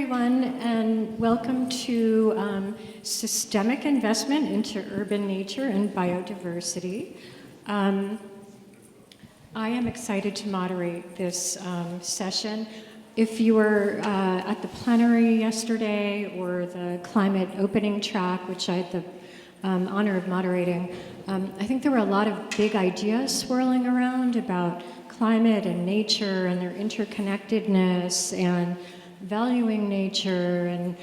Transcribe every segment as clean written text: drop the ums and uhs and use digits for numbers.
everyone, and welcome to Systemic Investment into Urban Nature and Biodiversity. I am excited to moderate this session. If you were at the plenary yesterday or the climate opening track, which I had the honor of moderating, I think there were a lot of big ideas swirling around about climate and nature and their interconnectedness and valuing nature and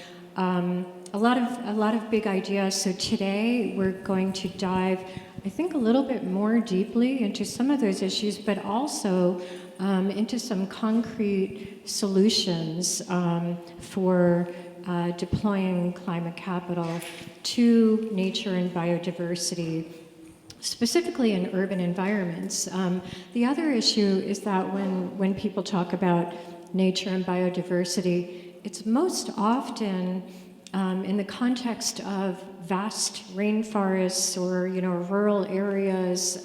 a lot of big ideas. So today we're going to dive, I think, a little bit more deeply into some of those issues, but also into some concrete solutions for deploying climate capital to nature and biodiversity, specifically in urban environments. The other issue is that when people talk about nature and biodiversity, it's most often in the context of vast rainforests or rural areas,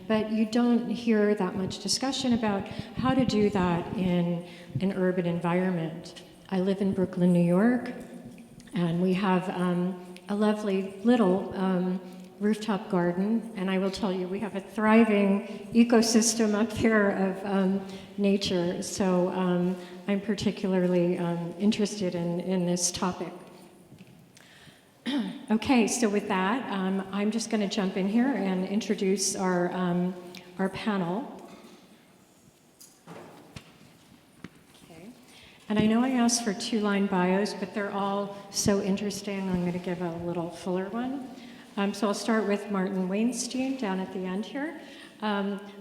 but you don't hear that much discussion about how to do that in an urban environment. I live in Brooklyn, New York, and we have a lovely little rooftop garden, and I will tell you, we have a thriving ecosystem up there of nature, so I'm particularly interested in this topic. Okay, so with that, I'm just going to jump in here and introduce our panel. Okay, and I know I asked for 2-line bios, but they're all so interesting, I'm going to give a little fuller one. So I'll start with Martin Weinstein down at the end here.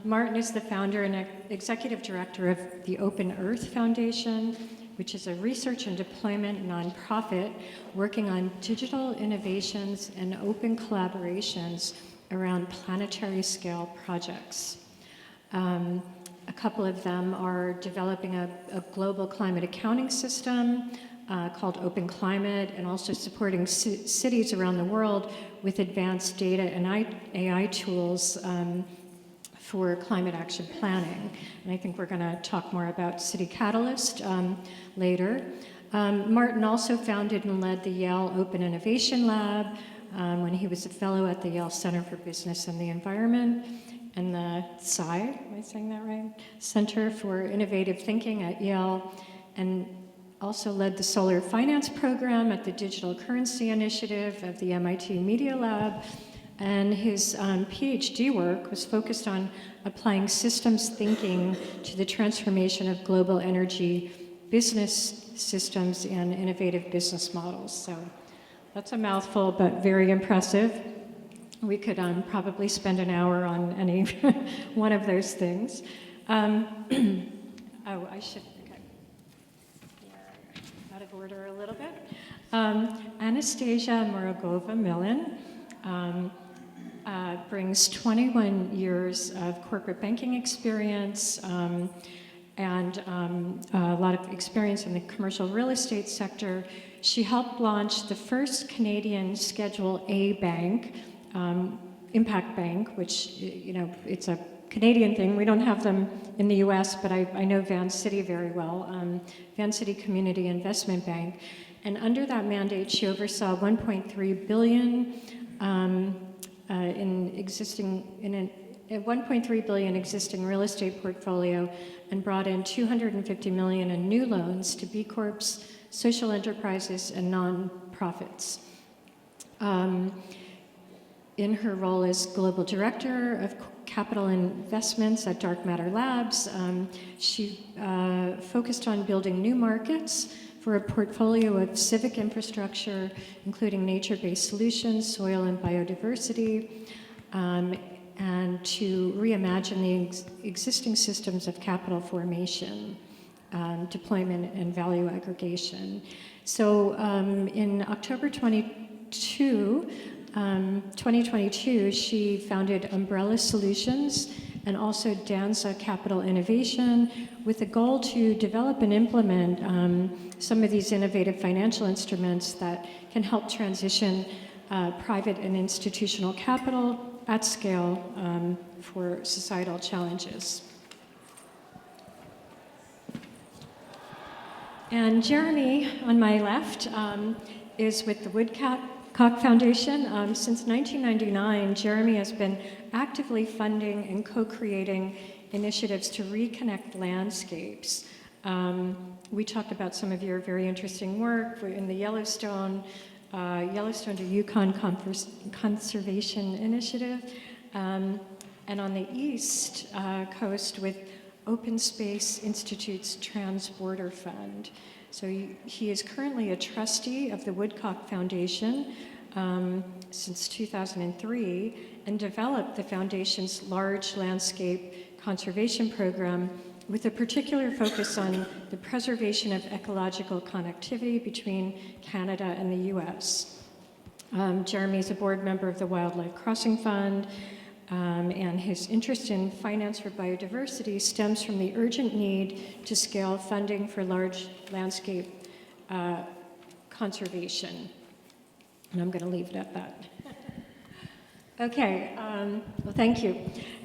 Martin is the founder and executive director of the Open Earth Foundation, which is a research and deployment nonprofit working on digital innovations and open collaborations around planetary scale projects. A couple of them are developing a global climate accounting system called Open Climate, and also supporting cities around the world with advanced data and AI tools for climate action planning. And I think we're going to talk more about City Catalyst later. Martin also founded and led the Yale Open Innovation Lab when he was a fellow at the Yale Center for Business and the Environment, and the am I saying that right? Center for Innovative Thinking at Yale, and also led the Solar Finance Program at the Digital Currency Initiative of the MIT Media Lab. And his PhD work was focused on applying systems thinking to the transformation of global energy business systems and innovative business models. So that's a mouthful, but very impressive. We could probably spend an hour on any one of those things. Oh, I should. Out of order a little bit. Anastasia Morogova-Millen brings 21 years of corporate banking experience and a lot of experience in the commercial real estate sector. She helped launch the first Canadian Schedule A bank, Impact Bank, which, it's a Canadian thing. We don't have them in the US, but I know Van City very well, Van City Community Investment Bank. And under that mandate, she oversaw $1.3 billion in a $1.3 billion existing real estate portfolio, and brought in $250 million in new loans to B Corps, social enterprises, and nonprofits. In her role as global director of capital investments at Dark Matter Labs, she focused on building new markets for a portfolio of civic infrastructure, including nature-based solutions, soil and biodiversity, and to reimagine the existing systems of capital formation, deployment, and value aggregation. So in October 2022, she founded Umbrella Solutions and also Danza Capital Innovation with the goal to develop and implement some of these innovative financial instruments that can help transition private and institutional capital at scale for societal challenges. And Jeremy, on my left, is with the Woodcock Foundation. Since 1999, Jeremy has been actively funding and co-creating initiatives to reconnect landscapes. We talked about some of your very interesting work in the Yellowstone to Yukon Conservation Initiative, and on the East Coast with Open Space Institute's Transborder Fund. So he is currently a trustee of the Woodcock Foundation since 2003 and developed the foundation's large landscape conservation program with a particular focus on the preservation of ecological connectivity between Canada and the US. Jeremy is a board member of the Wildlife Crossing Fund, and his interest in finance for biodiversity stems from the urgent need to scale funding for large landscape conservation. And I'm going to leave it at that. Okay, well, thank you.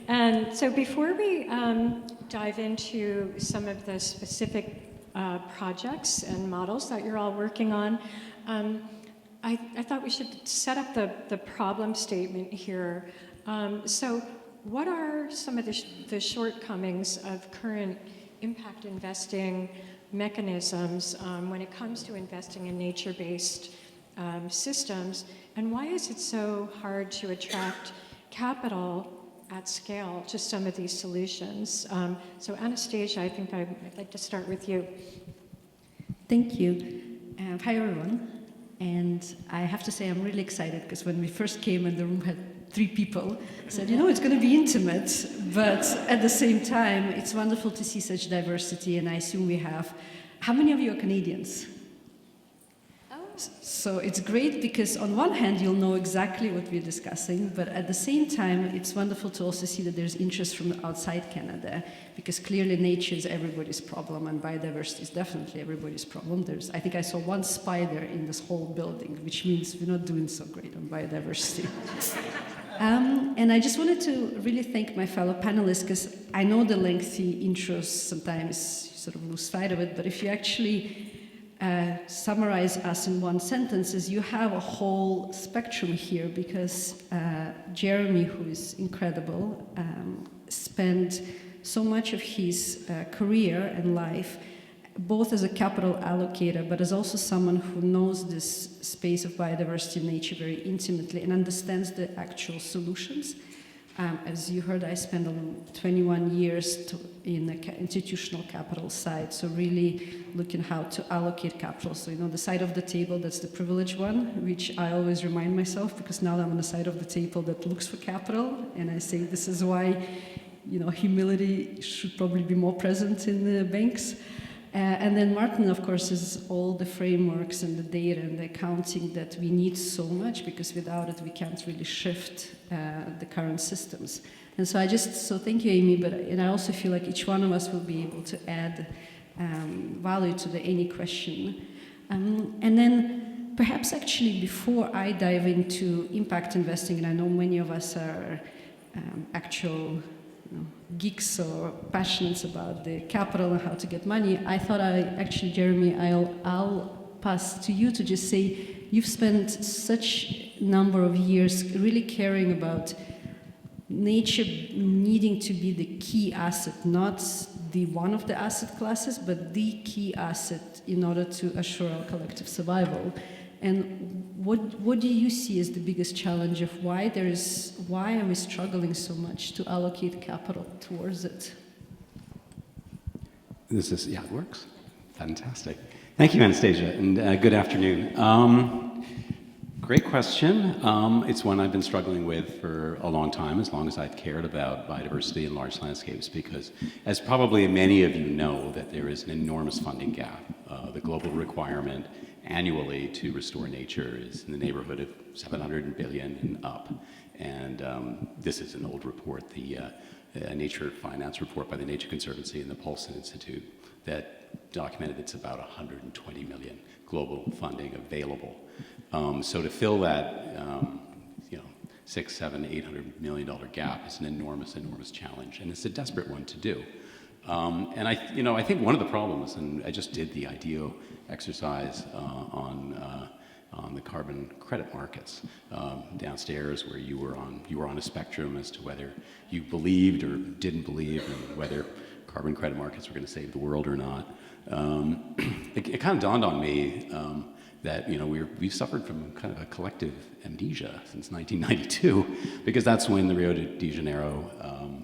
And so before we dive into some of the specific projects and models that you're all working on, I thought we should set up the problem statement here. So what are some of the shortcomings of current impact investing mechanisms when it comes to investing in nature-based systems, and why is it so hard to attract capital at scale to some of these solutions? So Anastasia, I think I'd like to start with you. Thank you. Hi everyone. And I have to say I'm really excited because when we first came in the room had 3 people, I said, you know, it's going to be intimate, but at the same time, it's wonderful to see such diversity, and I assume we have. How many of you are Canadians? So it's great because on one hand you'll know exactly what we're discussing, but at the same time it's wonderful to also see that there's interest from outside Canada, because clearly nature is everybody's problem and biodiversity is definitely everybody's problem. I think I saw 1 spider in this whole building, which means we're not doing so great on biodiversity. And I just wanted to really thank my fellow panelists, because I know the lengthy intros sometimes sort of lose sight of it, but if you actually summarize us in 1 sentence, is you have a whole spectrum here, because Jeremy, who is incredible, spent so much of his career and life both as a capital allocator, but as also someone who knows this space of biodiversity and nature very intimately and understands the actual solutions. As you heard, I spent 21 years in the institutional capital side, so really looking how to allocate capital. So, you know, the side of the table, that's the privileged one, which I always remind myself, because now I'm on the side of the table that looks for capital, and I say this is why, you know, humility should probably be more present in the banks. And then Martin, of course, is all the frameworks and the data and the accounting that we need so much, because without it we can't really shift the current systems. And so so thank you, Amy, and I also feel like each one of us will be able to add value to any question. And then perhaps actually before I dive into impact investing, and I know many of us are actual geeks or passionate about the capital and how to get money, I thought Jeremy, I'll pass to you to just say, you've spent such number of years really caring about nature needing to be the key asset, not the one of the asset classes, but the key asset in order to assure our collective survival. And what do you see as the biggest challenge of why are we struggling so much to allocate capital towards it? It works. Fantastic. Thank you, Anastasia, and good afternoon. Great question. It's one I've been struggling with for a long time, as long as I've cared about biodiversity and large landscapes, because as probably many of you know, that there is an enormous funding gap. The global requirement annually to restore nature is in the neighborhood of 700 billion and up. And this is an old report, the Nature Finance report by the Nature Conservancy and the Paulson Institute, that documented it's about 120 million global funding available. So to fill that, $600, $700, $800 million gap is an enormous, enormous challenge, and it's a desperate one to do. And I think one of the problems, and I just did the IDEO exercise on the carbon credit markets downstairs, where you were on a spectrum as to whether you believed or didn't believe, and whether carbon credit markets were going to save the world or not. It kind of dawned on me that we've suffered from kind of a collective amnesia since 1992, because that's when the Rio de Janeiro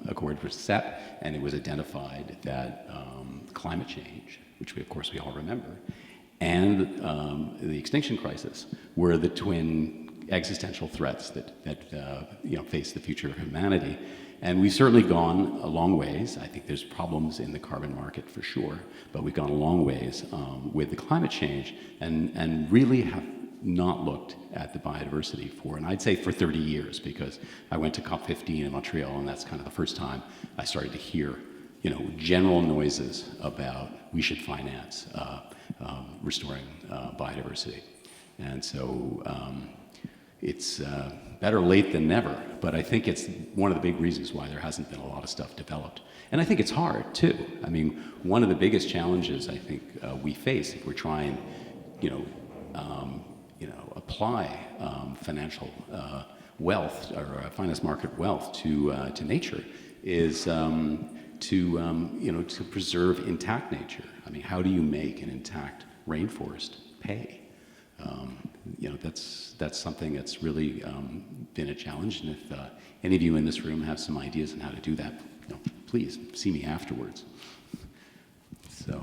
Accord was set, and it was identified that climate change, which of course we all remember, and the extinction crisis were the twin existential threats that face the future of humanity. And we've certainly gone a long ways. I think there's problems in the carbon market for sure, but we've gone a long ways with the climate change, and really have not looked at the biodiversity and I'd say for 30 years, because I went to COP15 in Montreal, and that's kind of the first time I started to hear general noises about we should finance restoring biodiversity. And so it's better late than never, but I think it's one of the big reasons why there hasn't been a lot of stuff developed. And I think it's hard too. I mean, one of the biggest challenges I think we face if we're trying, apply financial wealth or finance market wealth to nature is to preserve intact nature. I mean, how do you make an intact rainforest pay? That's something that's really been a challenge. And if any of you in this room have some ideas on how to do that, please see me afterwards. So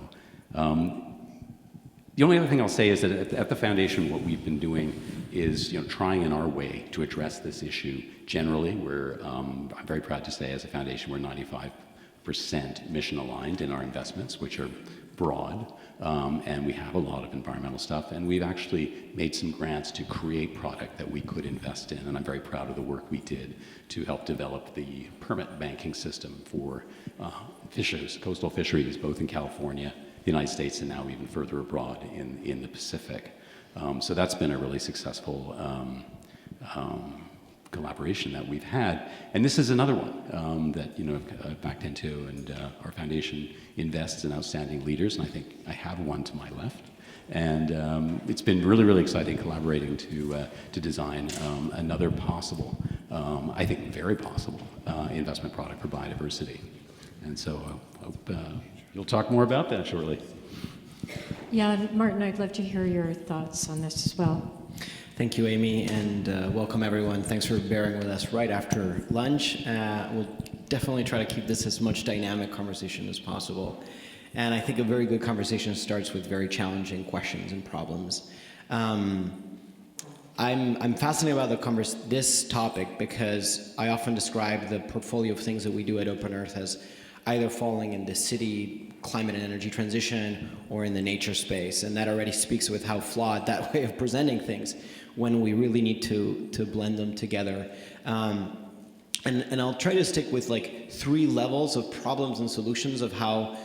the only other thing I'll say is that at the foundation, what we've been doing is trying in our way to address this issue generally. I'm very proud to say, as a foundation, we're 95% mission aligned in our investments, which are broad, and we have a lot of environmental stuff, and we've actually made some grants to create product that we could invest in, and I'm very proud of the work we did to help develop the permit banking system for coastal fisheries, both in California, the United States, and now even further abroad in the Pacific. So that's been a really successful collaboration that we've had. And this is another one that I've backed into, and our foundation invests in outstanding leaders, and I think I have one to my left. And it's been really, really exciting collaborating to design another possible, I think very possible, investment product for biodiversity. And so I hope you'll talk more about that shortly. Yeah, and Martin, I'd love to hear your thoughts on this as well. Thank you, Amy, and welcome everyone. Thanks for bearing with us right after lunch. We'll definitely try to keep this as much dynamic conversation as possible. And I think a very good conversation starts with very challenging questions and problems. I'm fascinated about this topic because I often describe the portfolio of things that we do at Open Earth as either falling in the city climate and energy transition or in the nature space. And that already speaks with how flawed that way of presenting things when we really need to blend them together. And I'll try to stick with like 3 levels of problems and solutions of how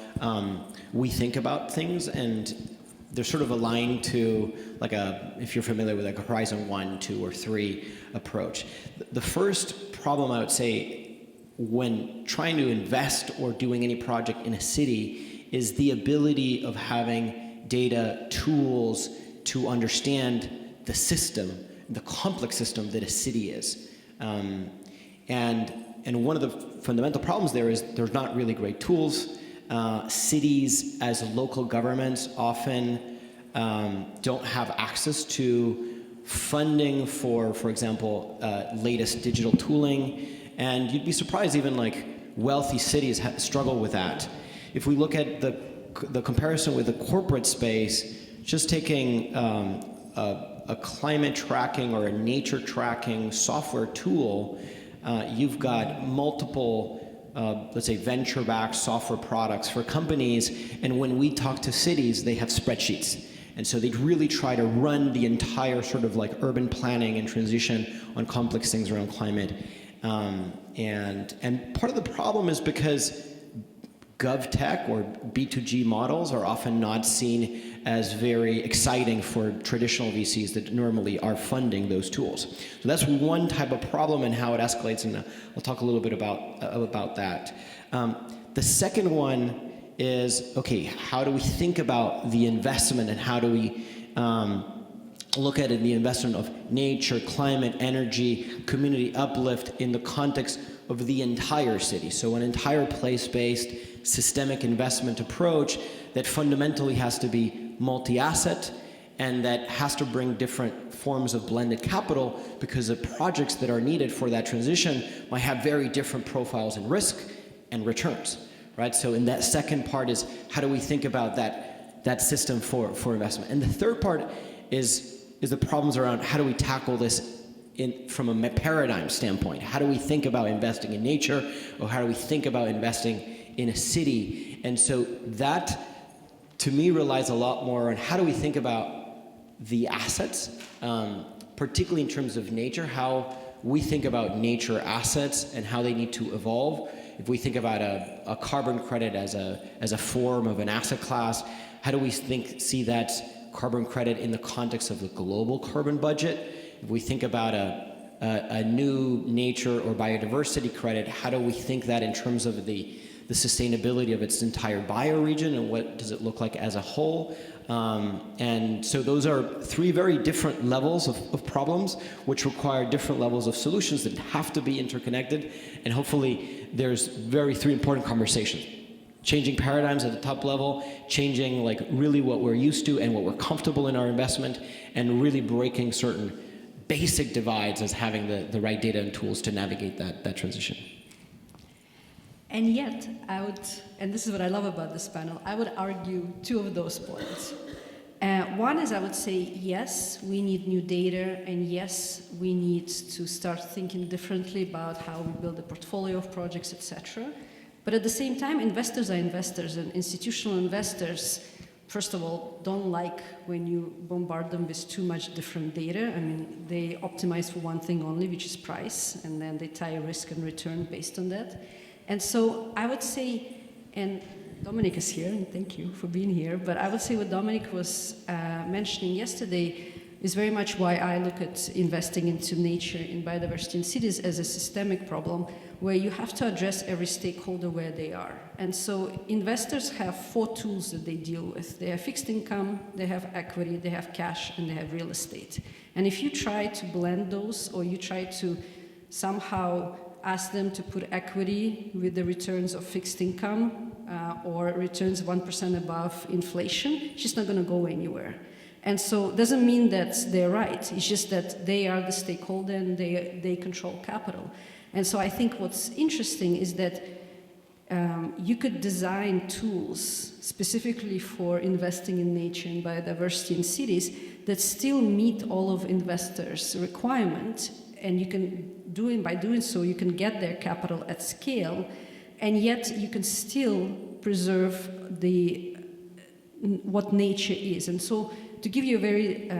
we think about things, and they're sort of aligned to like if you're familiar with like a horizon 1, 2, or 3 approach. The first problem I would say when trying to invest or doing any project in a city is the ability of having data, tools to understand the system, the complex system that a city is. And one of the fundamental problems there is there's not really great tools. Cities as local governments often don't have access to funding for example, latest digital tooling. And you'd be surprised even like wealthy cities struggle with that. If we look at the comparison with the corporate space, just taking a climate tracking or a nature tracking software tool, you've got multiple, let's say, venture-backed software products for companies, and when we talk to cities, they have spreadsheets. And so they really try to run the entire sort of like urban planning and transition on complex things around climate. And part of the problem is because GovTech or B2G models are often not seen as very exciting for traditional VCs that normally are funding those tools. So that's one type of problem and how it escalates, and I'll talk a little bit about that. The second one is, okay, how do we think about the investment and how do we look at it, the investment of nature, climate, energy, community uplift in the context of the entire city? So an entire place-based systemic investment approach that fundamentally has to be multi-asset and that has to bring different forms of blended capital, because the projects that are needed for that transition might have very different profiles in risk and returns, right? So in that second part is, how do we think about that system for investment? And the third part is the problems around how do we tackle this from a paradigm standpoint? How do we think about investing in nature, or how do we think about investing in a city? And so that, to me, relies a lot more on how do we think about the assets, particularly in terms of nature, how we think about nature assets and how they need to evolve. If we think about a carbon credit as a form of an asset class, how do we see that carbon credit in the context of the global carbon budget? If we think about a new nature or biodiversity credit, how do we think that in terms of the sustainability of its entire bioregion, and what does it look like as a whole? And so those are three very different levels of problems, which require different levels of solutions that have to be interconnected. And hopefully there's three important conversations. Changing paradigms at the top level, changing like really what we're used to and what we're comfortable in our investment, and really breaking certain basic divides as having the right data and tools to navigate that transition. And yet, and this is what I love about this panel, I would argue two of those points. One is, I would say, yes, we need new data, and yes, we need to start thinking differently about how we build a portfolio of projects, etc. But at the same time, investors are investors, and institutional investors, first of all, don't like when you bombard them with too much different data. I mean, they optimize for one thing only, which is price, and then they tie risk and return based on that. And so I would say, and Dominic is here, and thank you for being here, but I would say what Dominic was mentioning yesterday is very much why I look at investing into nature in biodiversity in cities as a systemic problem, where you have to address every stakeholder where they are. And so investors have 4 tools that they deal with. They have fixed income, they have equity, they have cash, and they have real estate. And if you try to blend those, or you try to somehow ask them to put equity with the returns of fixed income or returns 1% above inflation, it's just not going to go anywhere. And so it doesn't mean that they're right. It's just that they are the stakeholder and they control capital. And so I think what's interesting is that you could design tools specifically for investing in nature and biodiversity in cities that still meet all of investors' requirements, and you can do it. By doing so, you can get their capital at scale, and yet you can still preserve what nature is. And so, to give you a very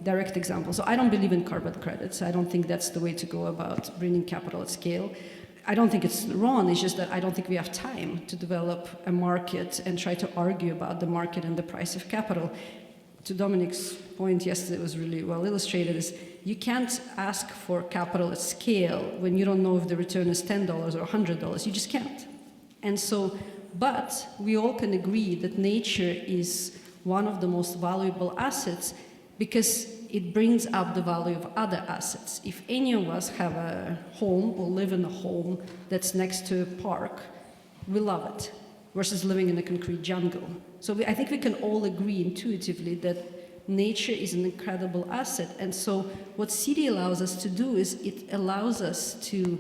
direct example, so I don't believe in carbon credits. I don't think that's the way to go about bringing capital at scale. I don't think it's wrong, it's just that I don't think we have time to develop a market and try to argue about the market and the price of capital. To Dominic's point yesterday, was really well illustrated, is you can't ask for capital at scale when you don't know if the return is $10 or $100. You just can't. And so, but we all can agree that nature is one of the most valuable assets because it brings up the value of other assets. If any of us have a home or live in a home that's next to a park, we love it, versus living in a concrete jungle. So I think we can all agree intuitively that nature is an incredible asset. And so what city allows us to do is it allows us to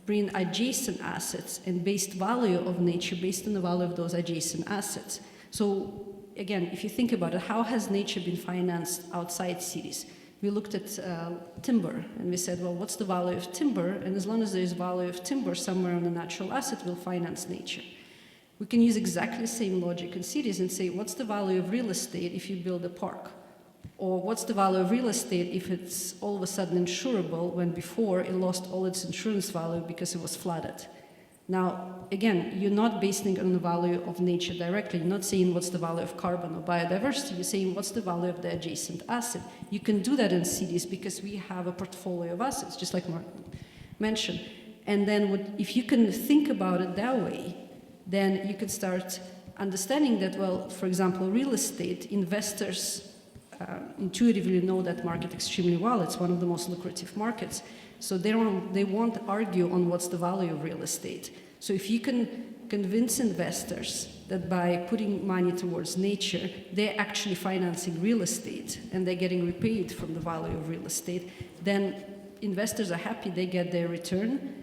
bring adjacent assets and based value of nature based on the value of those adjacent assets. So again, if you think about it, how has nature been financed outside cities? We looked at timber, and we said, well, what's the value of timber? And as long as there is value of timber somewhere on a natural asset, we'll finance nature. We can use exactly the same logic in cities and say, what's the value of real estate if you build a park? Or what's the value of real estate if it's all of a sudden insurable when before it lost all its insurance value because it was flooded? Now, again, you're not basing it on the value of nature directly. You're not saying what's the value of carbon or biodiversity. You're saying what's the value of the adjacent asset. You can do that in cities because we have a portfolio of assets, just like Martin mentioned. And then if you can think about it that way, then you can start understanding that, well, for example, real estate investors intuitively know that market extremely well. It's one of the most lucrative markets. So they won't argue on what's the value of real estate. So if you can convince investors that by putting money towards nature, they're actually financing real estate and they're getting repaid from the value of real estate, then investors are happy, they get their return,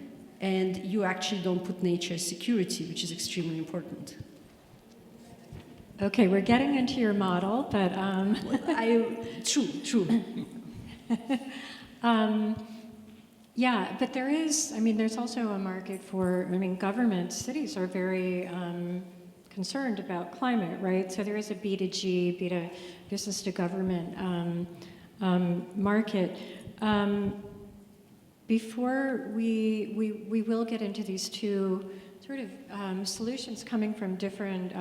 and you actually don't put nature as security, which is extremely important. Okay, we're getting into your model, but True. yeah, but there's also a market for, governments, cities are very concerned about climate, right? So there is a B2G, business to government market. Before we will get into these two sort of solutions coming from different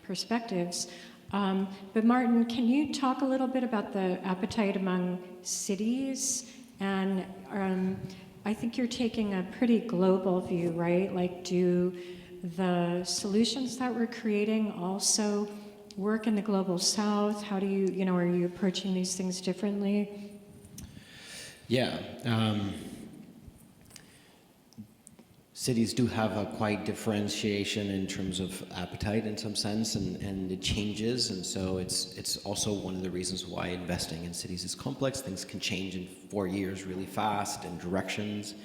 perspectives. But Martin, can you talk a little bit about the appetite among cities? And I think you're taking a pretty global view, right? Like, do the solutions that we're creating also work in the global south? How do you, are you approaching these things differently? Yeah. Cities do have a quite differentiation in terms of appetite in some sense, and it changes, and so it's also one of the reasons why investing in cities is complex. Things can change in 4 years really fast in directions.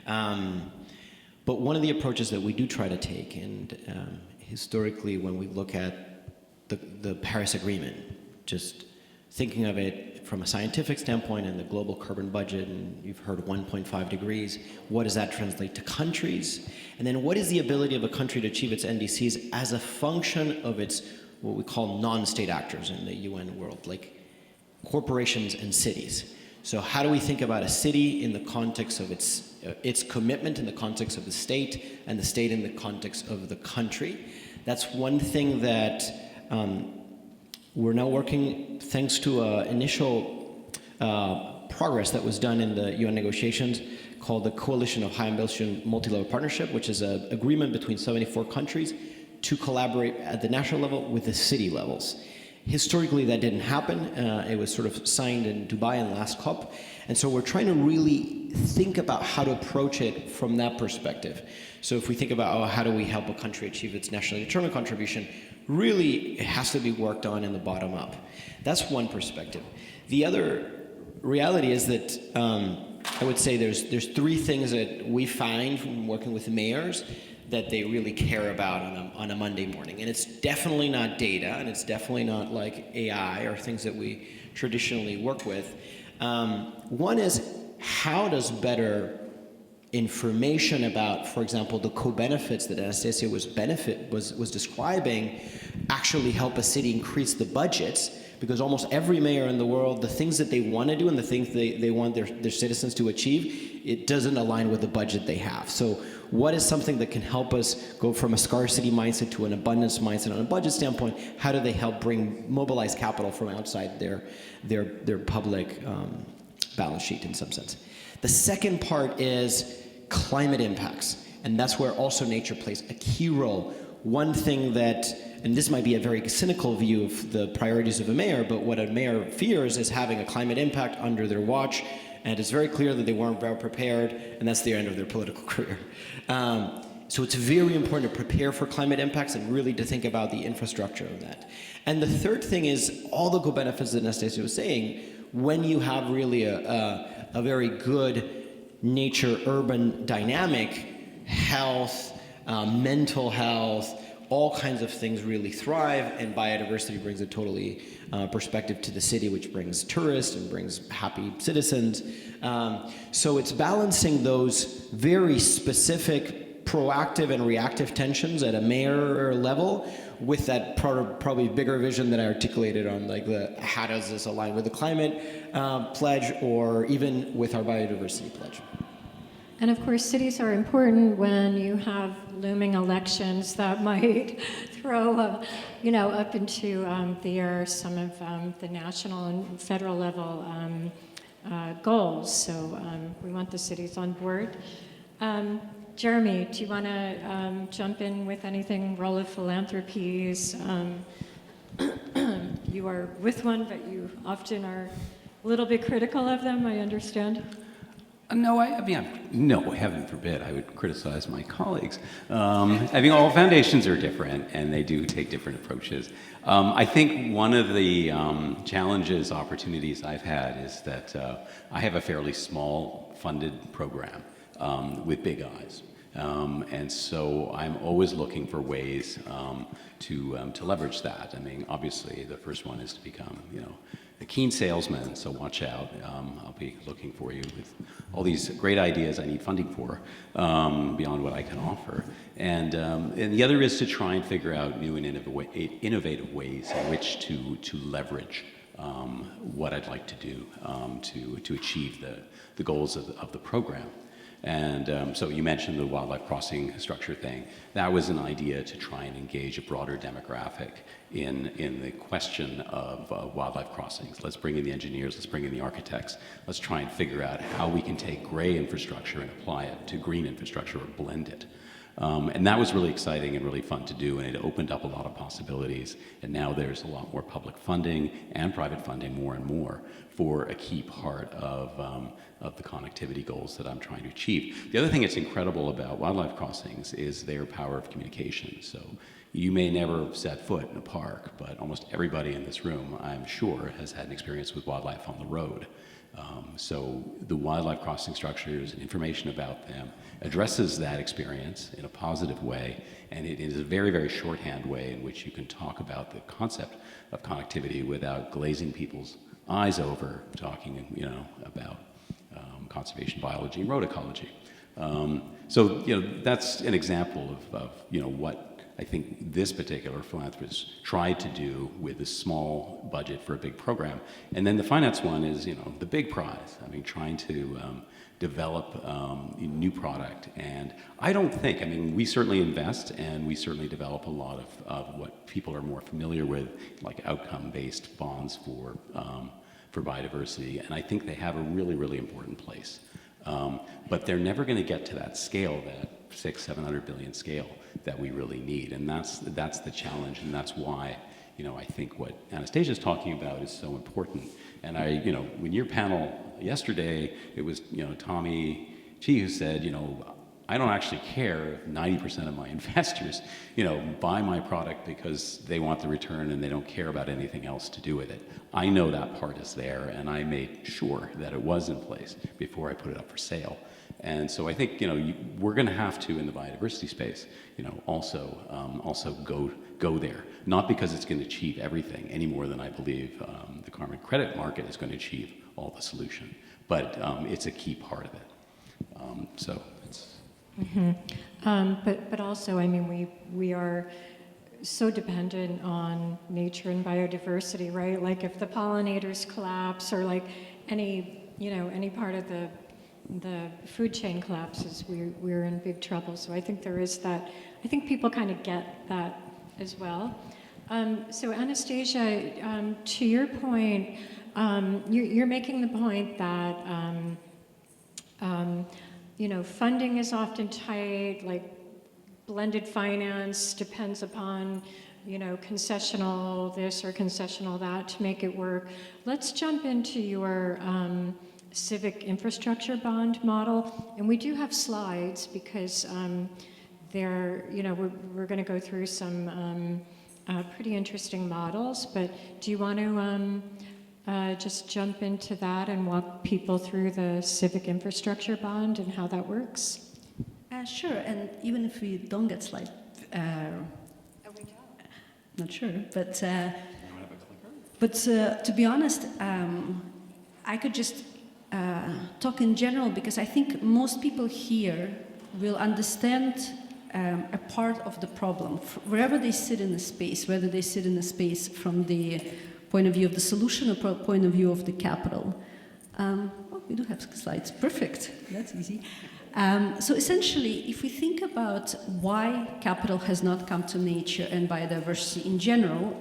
But one of the approaches that we do try to take, and historically when we look at the Paris Agreement, just thinking of it from a scientific standpoint and the global carbon budget, and you've heard 1.5 degrees, what does that translate to countries? And then what is the ability of a country to achieve its NDCs as a function of its, what we call non-state actors in the UN world, like corporations and cities. So how do we think about a city in the context of its commitment in the context of the state, and the state in the context of the country? That's one thing that we're now working, thanks to initial progress that was done in the UN negotiations, called the Coalition of High Ambition Multi-Level Partnership, which is an agreement between 74 countries to collaborate at the national level with the city levels. Historically, that didn't happen. It was sort of signed in Dubai in the last COP. And so we're trying to really think about how to approach it from that perspective. So if we think about, how do we help a country achieve its nationally determined contribution, really it has to be worked on in the bottom up. That's one perspective. The other reality is that I would say there's three things that we find from working with mayors that they really care about on a Monday morning. And it's definitely not data, and it's definitely not like AI or things that we traditionally work with. One is, how does better information about, for example, the co-benefits that Anastasia was describing actually help a city increase the budgets? Because almost every mayor in the world, the things that they want to do and the things they want their citizens to achieve, it doesn't align with the budget they have. So what is something that can help us go from a scarcity mindset to an abundance mindset on a budget standpoint? How do they help mobilize capital from outside their public balance sheet in some sense? The second part is climate impacts, and that's where also nature plays a key role. One thing that, and this might be a very cynical view of the priorities of a mayor, but what a mayor fears is having a climate impact under their watch, and it's very clear that they weren't well prepared, and that's the end of their political career. So it's very important to prepare for climate impacts and really to think about the infrastructure of that. And the third thing is all the co-benefits that Anastasia was saying. When you have really a very good nature-urban dynamic, health, mental health, all kinds of things really thrive, and biodiversity brings a totally perspective to the city, which brings tourists and brings happy citizens. So it's balancing those very specific proactive and reactive tensions at a mayor level with that probably bigger vision that I articulated on, like, how does this align with the climate pledge, or even with our biodiversity pledge. And of course, cities are important when you have looming elections that might throw, up into the air some of the national and federal level goals. So we want the cities on board. Jeremy, do you want to jump in with anything? Role of philanthropies. You are with one, but you often are a little bit critical of them, I understand. No, no, heaven forbid, I would criticize my colleagues. I mean, all foundations are different, and they do take different approaches. I think one of the challenges, opportunities I've had is that I have a fairly small funded program with big eyes. And so I'm always looking for ways to leverage that. I mean, obviously, the first one is to become, a keen salesman, so watch out. I'll be looking for you with all these great ideas I need funding for beyond what I can offer. And the other is to try and figure out new and innovative ways in which to leverage what I'd like to do to achieve the goals of the program. And so you mentioned the wildlife crossing structure thing. That was an idea to try and engage a broader demographic in the question of wildlife crossings. Let's bring in the engineers, let's bring in the architects, let's try and figure out how we can take gray infrastructure and apply it to green infrastructure or blend it. And that was really exciting and really fun to do, and it opened up a lot of possibilities. And now there's a lot more public funding and private funding, more and more, for a key part of the connectivity goals that I'm trying to achieve. The other thing that's incredible about wildlife crossings is their power of communication. So you may never have set foot in a park, but almost everybody in this room, I'm sure, has had an experience with wildlife on the road. So the wildlife crossing structures and information about them addresses that experience in a positive way, and it is a very, very shorthand way in which you can talk about the concept of connectivity without glazing people's eyes over talking, about conservation biology and road ecology. So that's an example of what I think this particular philanthropist tried to do with a small budget for a big program. And then the finance one is, the big prize. I mean, trying to develop a new product. And I don't think, we certainly invest and we certainly develop a lot of what people are more familiar with, like outcome-based bonds for biodiversity. And I think they have a really, really important place. But they're never going to get to that scale, that 600-700 billion scale that we really need, and that's the challenge, and that's why I think what Anastasia is talking about is so important. And when your panel yesterday, it was Tommy Chi who said, I don't actually care if 90% of my investors buy my product because they want the return and they don't care about anything else to do with it. I know that part is there, and I made sure that it was in place before I put it up for sale. And so I think we're going to have to, in the biodiversity space, also go there. Not because it's going to achieve everything any more than I believe the carbon credit market is going to achieve all the solution, but it's a key part of it. So it's. Mm-hmm. But also, we are so dependent on nature and biodiversity, right? Like if the pollinators collapse, or like any part of the food chain collapses, we're in big trouble. So I think there is that. I think people kind of get that as well. So Anastasia, to your point, you're making the point that funding is often tight, like blended finance depends upon concessional this or concessional that to make it work. Let's jump into your civic infrastructure bond model, and we do have slides because we're going to go through some pretty interesting models. But do you want to just jump into that and walk people through the civic infrastructure bond and how that works? Sure, and even if we don't get slide, not sure, but to be honest, I could just talk in general, because I think most people here will understand a part of the problem wherever they sit in the space, whether they sit in the space from the point of view of the solution or point of view of the capital. We do have slides. Perfect. That's easy. So essentially, if we think about why capital has not come to nature and biodiversity in general,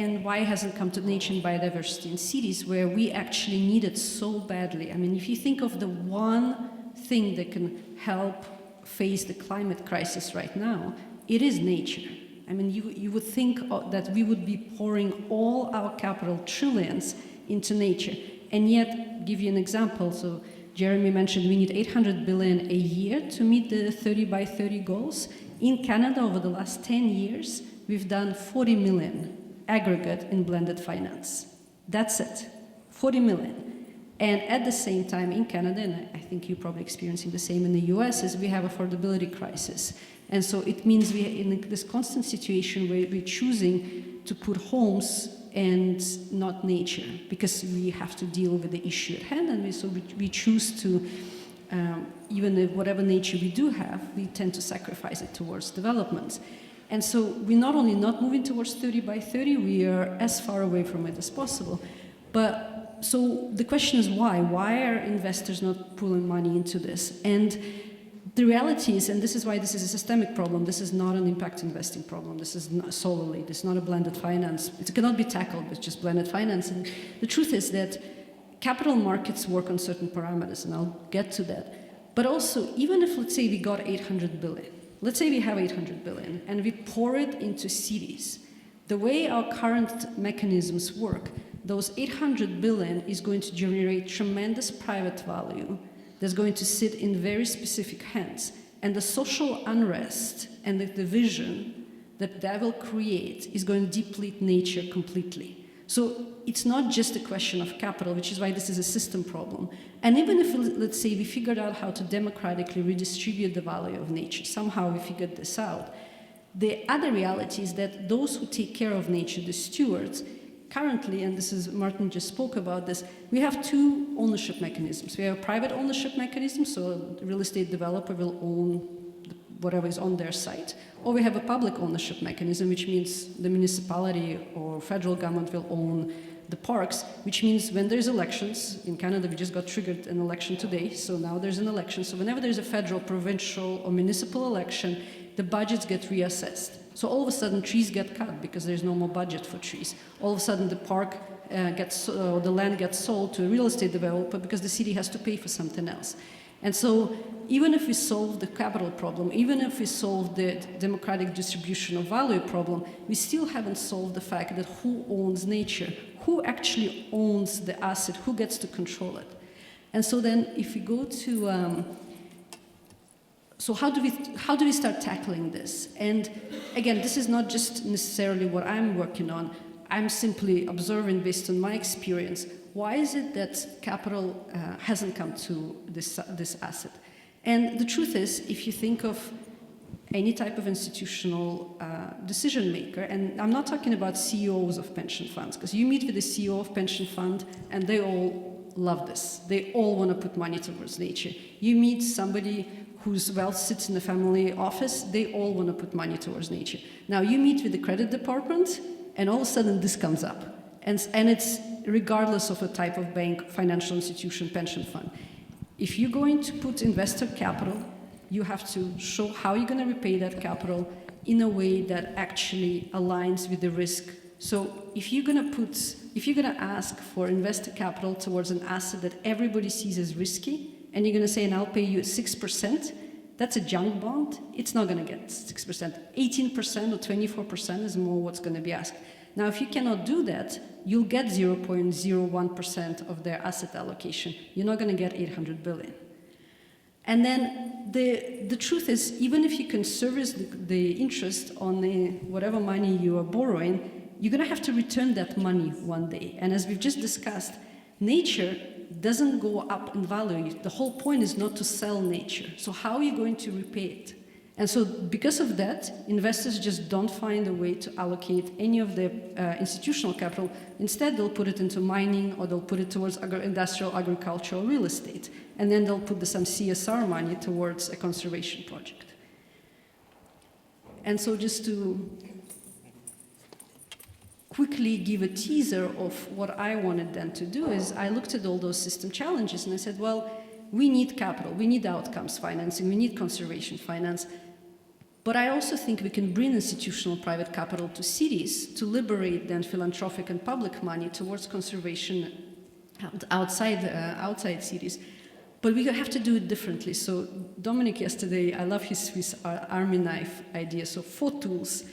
and why it hasn't come to nature and biodiversity in cities where we actually need it so badly. I mean, if you think of the one thing that can help face the climate crisis right now, it is nature. I mean, you would think that we would be pouring all our capital, trillions, into nature. And yet, give you an example, so Jeremy mentioned we need 800 billion a year to meet the 30 by 30 goals. In Canada, over the last 10 years, we've done 40 million aggregate in blended finance. That's it, 40 million. And at the same time in Canada, and I think you're probably experiencing the same in the US, is we have affordability crisis. And so it means we're in this constant situation where we're choosing to put homes and not nature, because we have to deal with the issue at hand, and we choose to, even if whatever nature we do have, we tend to sacrifice it towards development. And so we're not only not moving towards 30 by 30, we are as far away from it as possible. But so the question is why? Why are investors not pulling money into this? And the reality is, and this is why this is a systemic problem, this is not an impact investing problem, this is not solely, this is not a blended finance. It cannot be tackled with just blended finance. And the truth is that capital markets work on certain parameters, and I'll get to that. But also, even if, let's say, we got 800 billion, let's say we have 800 billion, and we pour it into cities, the way our current mechanisms work, those 800 billion is going to generate tremendous private value that's going to sit in very specific hands. And the social unrest and the division that that will create is going to deplete nature completely. So it's not just a question of capital, which is why this is a system problem. And even if, let's say, we figured out how to democratically redistribute the value of nature, somehow we figured this out, the other reality is that those who take care of nature, the stewards, currently, and this is, Martin just spoke about this, we have two ownership mechanisms. We have a private ownership mechanism, so a real estate developer will own whatever is on their site, or we have a public ownership mechanism, which means the municipality or federal government will own the parks, which means when there's elections, in Canada we just got triggered an election today, so now there's an election, so whenever there's a federal, provincial, or municipal election, the budgets get reassessed. So all of a sudden trees get cut because there's no more budget for trees. All of a sudden the park the land gets sold to a real estate developer because the city has to pay for something else. And so even if we solve the capital problem, even if we solve the democratic distribution of value problem, we still haven't solved the fact that who owns nature, who actually owns the asset, who gets to control it. And so then if we go to, so how do we start tackling this? And again, this is not just necessarily what I'm working on. I'm simply observing based on my experience. Why is it that capital hasn't come to this asset? And the truth is, if you think of any type of institutional decision maker, and I'm not talking about CEOs of pension funds, because you meet with the CEO of pension fund and they all love this. They all want to put money towards nature. You meet somebody whose wealth sits in the family office, they all want to put money towards nature. Now you meet with the credit department, and all of a sudden this comes up. And it's regardless of a type of bank, financial institution, pension fund. If you're going to put investor capital, you have to show how you're going to repay that capital in a way that actually aligns with the risk. So if you're going to ask for investor capital towards an asset that everybody sees as risky, and you're going to say, and I'll pay you 6%, that's a junk bond. It's not going to get 6%. 18% or 24% is more what's going to be asked. Now, if you cannot do that, you'll get 0.01% of their asset allocation. You're not going to get 800 billion. And then the truth is, even if you can service the interest on whatever money you are borrowing, you're going to have to return that money one day. And as we've just discussed, nature doesn't go up in value. The whole point is not to sell nature. So how are you going to repay it? And so because of that, investors just don't find a way to allocate any of their institutional capital. Instead, they'll put it into mining, or they'll put it towards industrial, agricultural, real estate. And then they'll put some CSR money towards a conservation project. And so just to quickly give a teaser of what I wanted then to do is I looked at all those system challenges and I said, well, we need capital, we need outcomes financing, we need conservation finance. But I also think we can bring institutional private capital to cities to liberate then philanthropic and public money towards conservation outside cities. But we have to do it differently. So Dominic yesterday, I love his Swiss army knife idea. So 4 tools.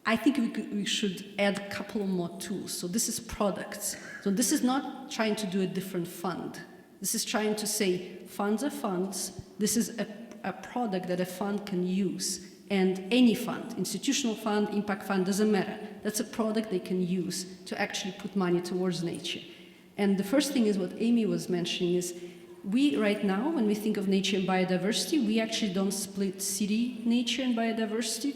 I think we should add a couple more tools. So this is products. So this is not trying to do a different fund. This is trying to say funds are funds. This is a product that a fund can use. And any fund, institutional fund, impact fund, doesn't matter. That's a product they can use to actually put money towards nature. And the first thing is what Amy was mentioning is we right now, when we think of nature and biodiversity, we actually don't split city nature and biodiversity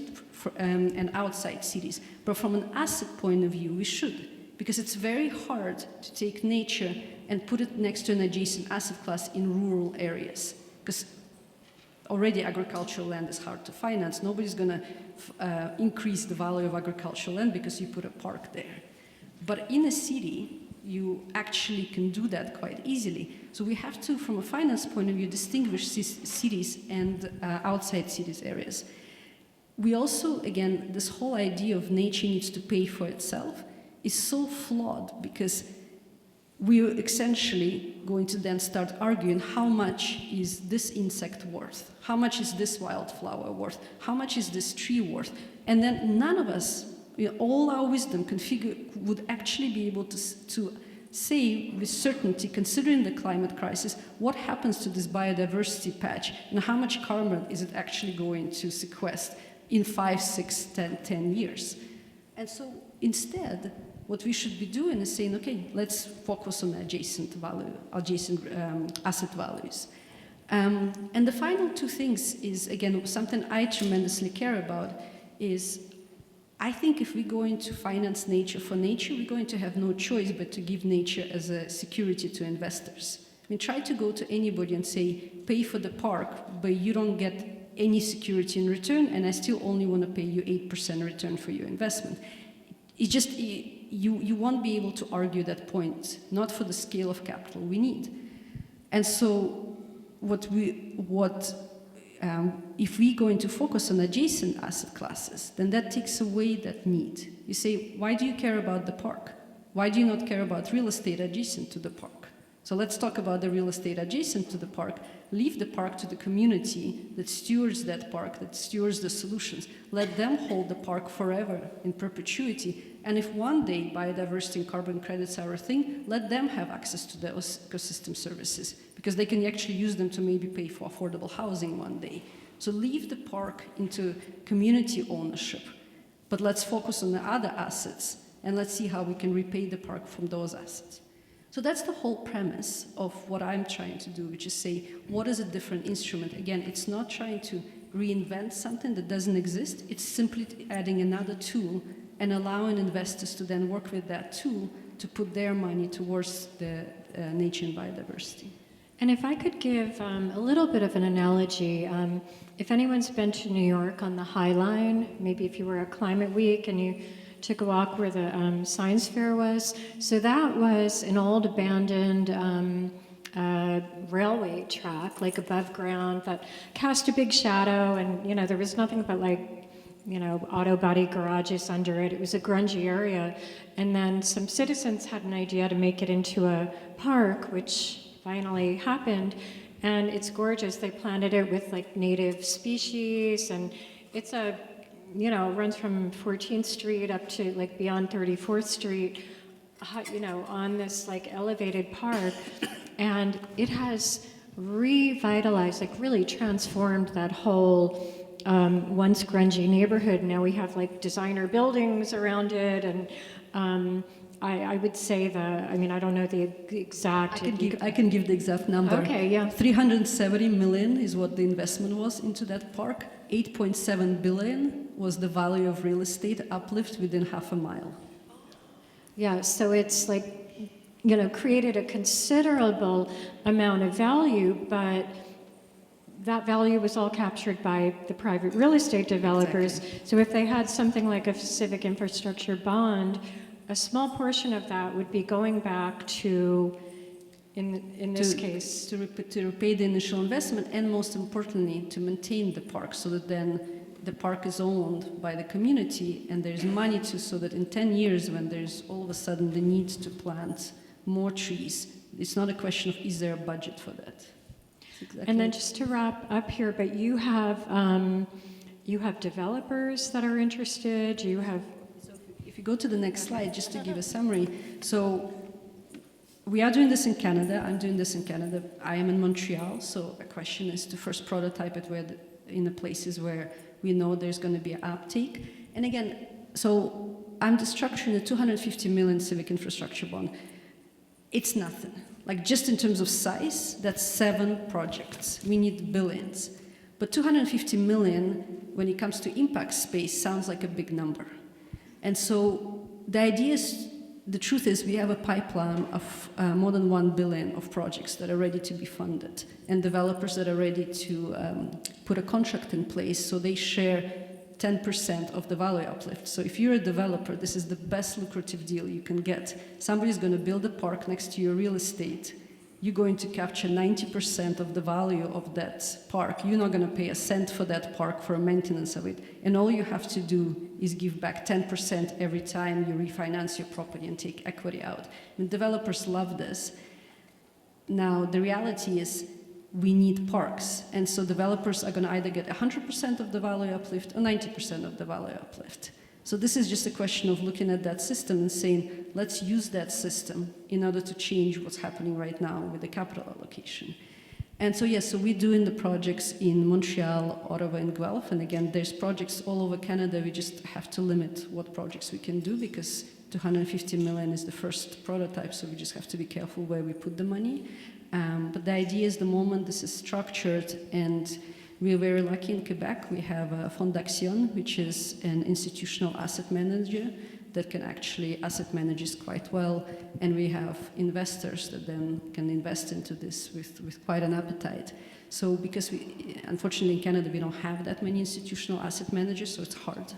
and outside cities. But from an asset point of view, we should. Because it's very hard to take nature and put it next to an adjacent asset class in rural areas. Because already agricultural land is hard to finance. Nobody's going to increase the value of agricultural land because you put a park there. But in a city, you actually can do that quite easily. So we have to, from a finance point of view, distinguish cities and outside cities areas. We also, again, this whole idea of nature needs to pay for itself is so flawed because we're essentially going to then start arguing how much is this insect worth? How much is this wildflower worth? How much is this tree worth? And then none of us, all our wisdom would actually be able to say with certainty, considering the climate crisis, what happens to this biodiversity patch and how much carbon is it actually going to sequester in 5, 6, 10 years. And so instead, what we should be doing is saying, okay, let's focus on adjacent asset values. And the final 2 things is, again, something I tremendously care about is I think if we're going to finance nature for nature, we're going to have no choice but to give nature as a security to investors. I mean, try to go to anybody and say, pay for the park, but you don't get any security in return, and I still only want to pay you 8% return for your investment. It's just, you won't be able to argue that point, not for the scale of capital we need. And so if we're going to focus on adjacent asset classes, then that takes away that need. You say, why do you care about the park? Why do you not care about real estate adjacent to the park? So let's talk about the real estate adjacent to the park. Leave the park to the community that stewards that park, that stewards the solutions. Let them hold the park forever in perpetuity. And if one day biodiversity and carbon credits are a thing, let them have access to those ecosystem services because they can actually use them to maybe pay for affordable housing one day. So leave the park into community ownership, but let's focus on the other assets and let's see how we can repay the park from those assets. So that's the whole premise of what I'm trying to do, which is say, what is a different instrument? Again, it's not trying to reinvent something that doesn't exist. It's simply adding another tool and allowing investors to then work with that tool to put their money towards the nature and biodiversity. And if I could give a little bit of an analogy, if anyone's been to New York on the High Line, maybe if you were at Climate Week and you took a walk where the science fair was, so that was an old abandoned railway track, like above ground, that cast a big shadow, and there was nothing but auto body garages under it. It was a grungy area, and then some citizens had an idea to make it into a park, which finally happened, and it's gorgeous. They planted it with native species, and it's runs from 14th Street up to beyond 34th Street, on this elevated park, and it has revitalized, really transformed that whole once grungy neighborhood. Now we have designer buildings around it, and I would say I don't know the exact. I can give the exact number. Okay, yeah. 370 million is what the investment was into that park. 8.7 billion was the value of real estate uplift within half a mile. Yeah, so it's created a considerable amount of value, but that value was all captured by the private real estate developers. Exactly. So if they had something like a civic infrastructure bond, a small portion of that would be going back to, in this case, to repay the initial investment, and most importantly, to maintain the park so that then the park is owned by the community and there's money to, so that in 10 years when there's all of a sudden the need to plant more trees, it's not a question of is there a budget for that. Exactly. And then just to wrap up here, but you have developers that are interested, you have... So if you go to the next slide, just to give a summary. So we are doing this in Canada. I'm doing this in Canada. I am in Montreal, so the question is to first prototype it in the places where we know there's going to be an uptake. And again, so I'm structuring a $250 million civic infrastructure bond. It's nothing. Like just in terms of size, that's 7 projects. We need billions. But 250 million, when it comes to impact space, sounds like a big number. And so the idea is, the truth is we have a pipeline of more than 1 billion of projects that are ready to be funded and developers that are ready to put a contract in place so they share 10% of the value uplift. So if you're a developer, this is the best lucrative deal you can get. Somebody's going to build a park next to your real estate. You're going to capture 90% of the value of that park. You're not going to pay a cent for that park for maintenance of it. And all you have to do is give back 10% every time you refinance your property and take equity out. And developers love this. Now, the reality is we need parks. And so developers are going to either get 100% of the value uplift or 90% of the value uplift. So this is just a question of looking at that system and saying, let's use that system in order to change what's happening right now with the capital allocation. And so, yes, so we're doing the projects in Montreal, Ottawa, and Guelph. And again, there's projects all over Canada. We just have to limit what projects we can do because 250 million is the first prototype, so we just have to be careful where we put the money. But the idea is the moment this is structured, and we're very lucky in Quebec, we have a Fonds d'Action, which is an institutional asset manager that can actually asset manages quite well, and we have investors that then can invest into this with quite an appetite. So because we, unfortunately in Canada, we don't have that many institutional asset managers, so it's hard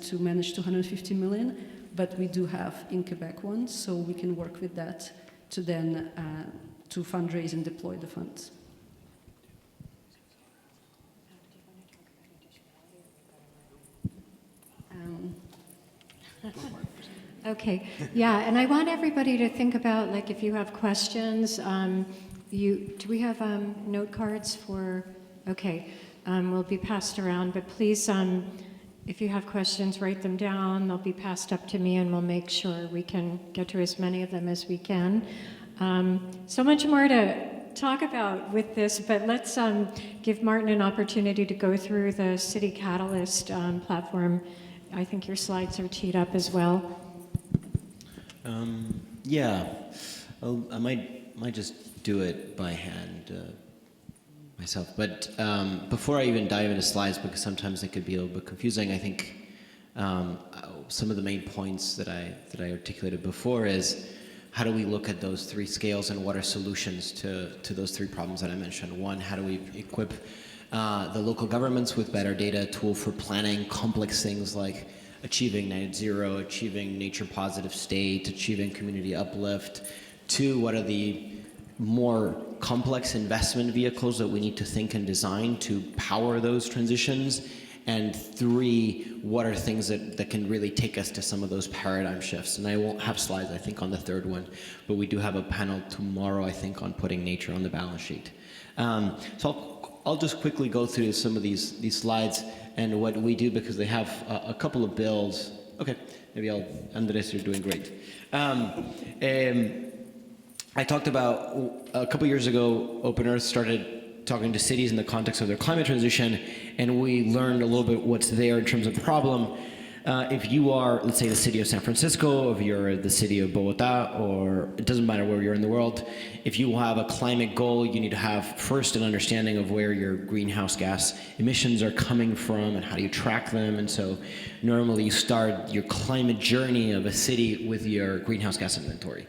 to manage 250 million, but we do have in Quebec one, so we can work with that to then to fundraise and deploy the funds. Okay, yeah, and I want everybody to think about, like, if you have questions, do we have note cards for, okay, will be passed around, but please, if you have questions, write them down, they'll be passed up to me, and we'll make sure we can get to as many of them as we can. So much more to talk about with this, but let's give Martin an opportunity to go through the City Catalyst platform. I think your slides are teed up as well. Yeah, I might just do it by hand myself. But before I even dive into slides, because sometimes they could be a little bit confusing, I think some of the main points that I articulated before is how do we look at those 3 scales and what are solutions to those 3 problems that I mentioned. One, how do we equip the local governments with better data tool for planning complex things like achieving net zero, achieving nature positive state, achieving community uplift. 2, what are the more complex investment vehicles that we need to think and design to power those transitions? And 3, what are things that can really take us to some of those paradigm shifts? And I won't have slides, I think, on the 3rd one, but we do have a panel tomorrow, I think, on putting nature on the balance sheet. So I'll just quickly go through some of these slides and what we do, because they have a couple of builds. Okay, maybe Andres, you're doing great. I talked about a couple years ago, Open Earth started talking to cities in the context of their climate transition, and we learned a little bit what's there in terms of problem. If you are, let's say, the city of San Francisco, if you're the city of Bogota, or it doesn't matter where you're in the world, if you have a climate goal, you need to have first an understanding of where your greenhouse gas emissions are coming from and how do you track them. And so normally you start your climate journey of a city with your greenhouse gas inventory.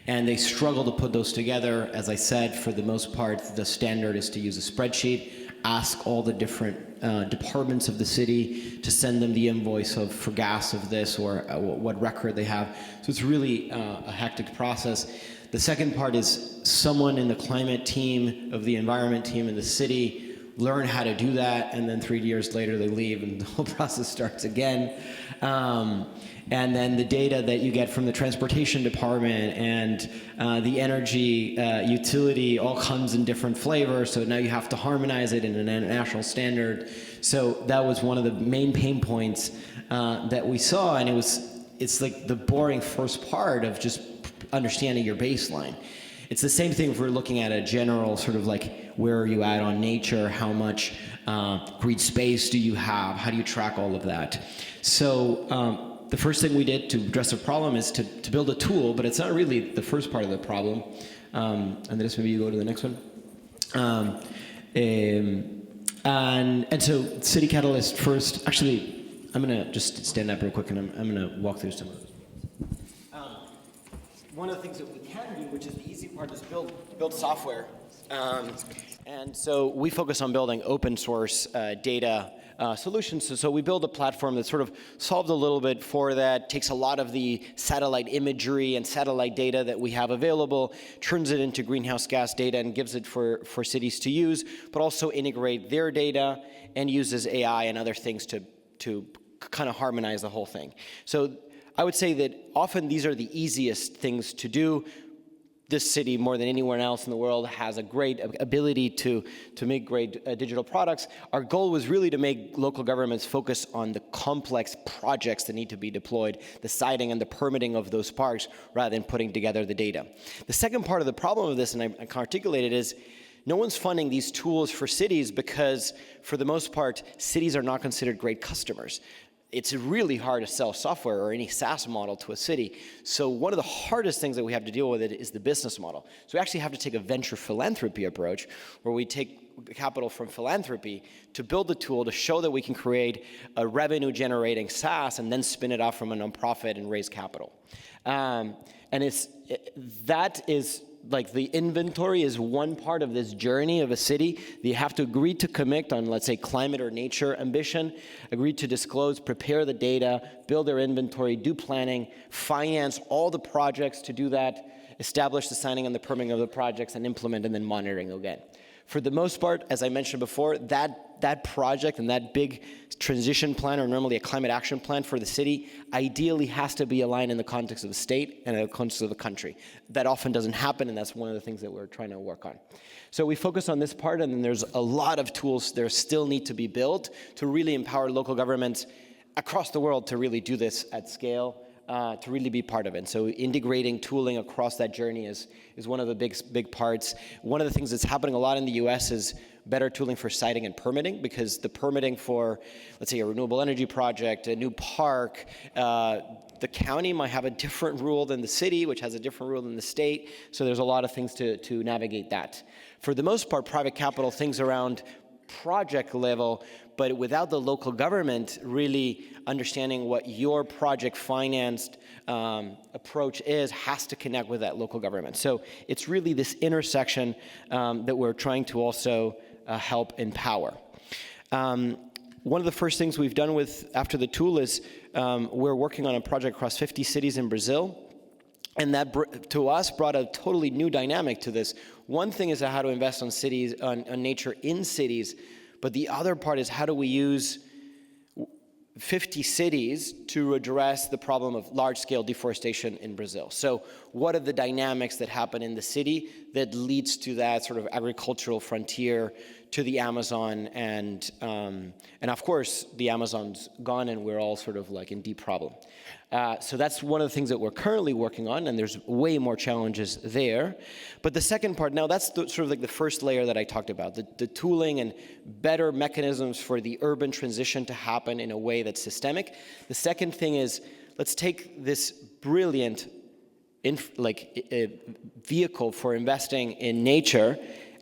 And they struggle to put those together. As I said, for the most part, the standard is to use a spreadsheet, ask all the different departments of the city to send them the invoice for gas of this or what record they have. So it's really a hectic process. The second part is someone in the climate team, of the environment team in the city, learn how to do that, and then 3 years later they leave and the whole process starts again. And then the data that you get from the transportation department and the energy utility all comes in different flavors, so now you have to harmonize it in a national standard. So that was one of the main pain points that we saw, and it's like the boring first part of just understanding your baseline. It's the same thing if we're looking at a general sort of like, where are you at on nature, how much green space do you have, how do you track all of that? So the first thing we did to address the problem is to build a tool, but it's not really the first part of the problem. And then maybe you go to the next one. And so City Catalyst first, actually, I'm gonna just stand up real quick and I'm gonna walk through some of those. One of the things that we can do, which is the easy part, is build software. And so we focus on building open source data solutions. So we build a platform that sort of solves a little bit for that, takes a lot of the satellite imagery and satellite data that we have available, turns it into greenhouse gas data and gives it for cities to use, but also integrate their data and uses AI and other things to kind of harmonize the whole thing. So I would say that often these are the easiest things to do. This city, more than anywhere else in the world, has a great ability to make great digital products. Our goal was really to make local governments focus on the complex projects that need to be deployed, the siting and the permitting of those parks, rather than putting together the data. The second part of the problem of this, and I can articulate it, is no one's funding these tools for cities because, for the most part, cities are not considered great customers. It's really hard to sell software or any SaaS model to a city. So one of the hardest things that we have to deal with it is the business model. So we actually have to take a venture philanthropy approach where we take capital from philanthropy to build the tool to show that we can create a revenue generating SaaS and then spin it off from a nonprofit and raise capital. That is like the inventory is one part of this journey of a city. You have to agree to commit on, let's say, climate or nature ambition, agree to disclose, prepare the data, build their inventory, do planning, finance all the projects to do that, establish the signing and the permitting of the projects, and implement and then monitoring again. For the most part, as I mentioned before, that project and that big transition plan, or normally a climate action plan for the city, ideally has to be aligned in the context of the state and in the context of the country. That often doesn't happen, and that's one of the things that we're trying to work on. So we focus on this part, and then there's a lot of tools that still need to be built to really empower local governments across the world to really do this at scale, to really be part of it. And so integrating tooling across that journey is one of the big parts. One of the things that's happening a lot in the US is better tooling for siting and permitting, because the permitting for, let's say, a renewable energy project, a new park, the county might have a different rule than the city, which has a different rule than the state. So there's a lot of things to navigate that. For the most part, private capital, things around project level, but without the local government really understanding what your project financed approach has to connect with that local government. So it's really this intersection that we're trying to also help empower. One of the first things we've done after the tool is we're working on a project across 50 cities in Brazil. And that, to us, brought a totally new dynamic to this. One thing is how to invest on cities, on nature in cities, but the other part is how do we use 50 cities to address the problem of large-scale deforestation in Brazil. So what are the dynamics that happen in the city that leads to that sort of agricultural frontier to the Amazon, and of course, the Amazon's gone and we're all sort of like in deep problem. So that's one of the things that we're currently working on, and there's way more challenges there. But the second part, now that's sort of like the first layer that I talked about, the tooling and better mechanisms for the urban transition to happen in a way that's systemic. The second thing is, let's take this brilliant vehicle for investing in nature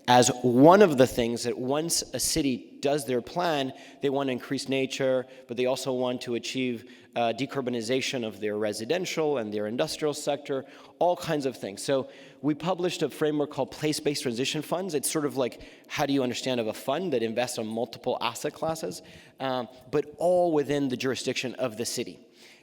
as one of the things that once a city does their plan, they want to increase nature, but they also want to achieve decarbonization of their residential and their industrial sector, all kinds of things. So we published a framework called place-based transition funds. It's sort of like, how do you understand of a fund that invests on multiple asset classes, but all within the jurisdiction of the city.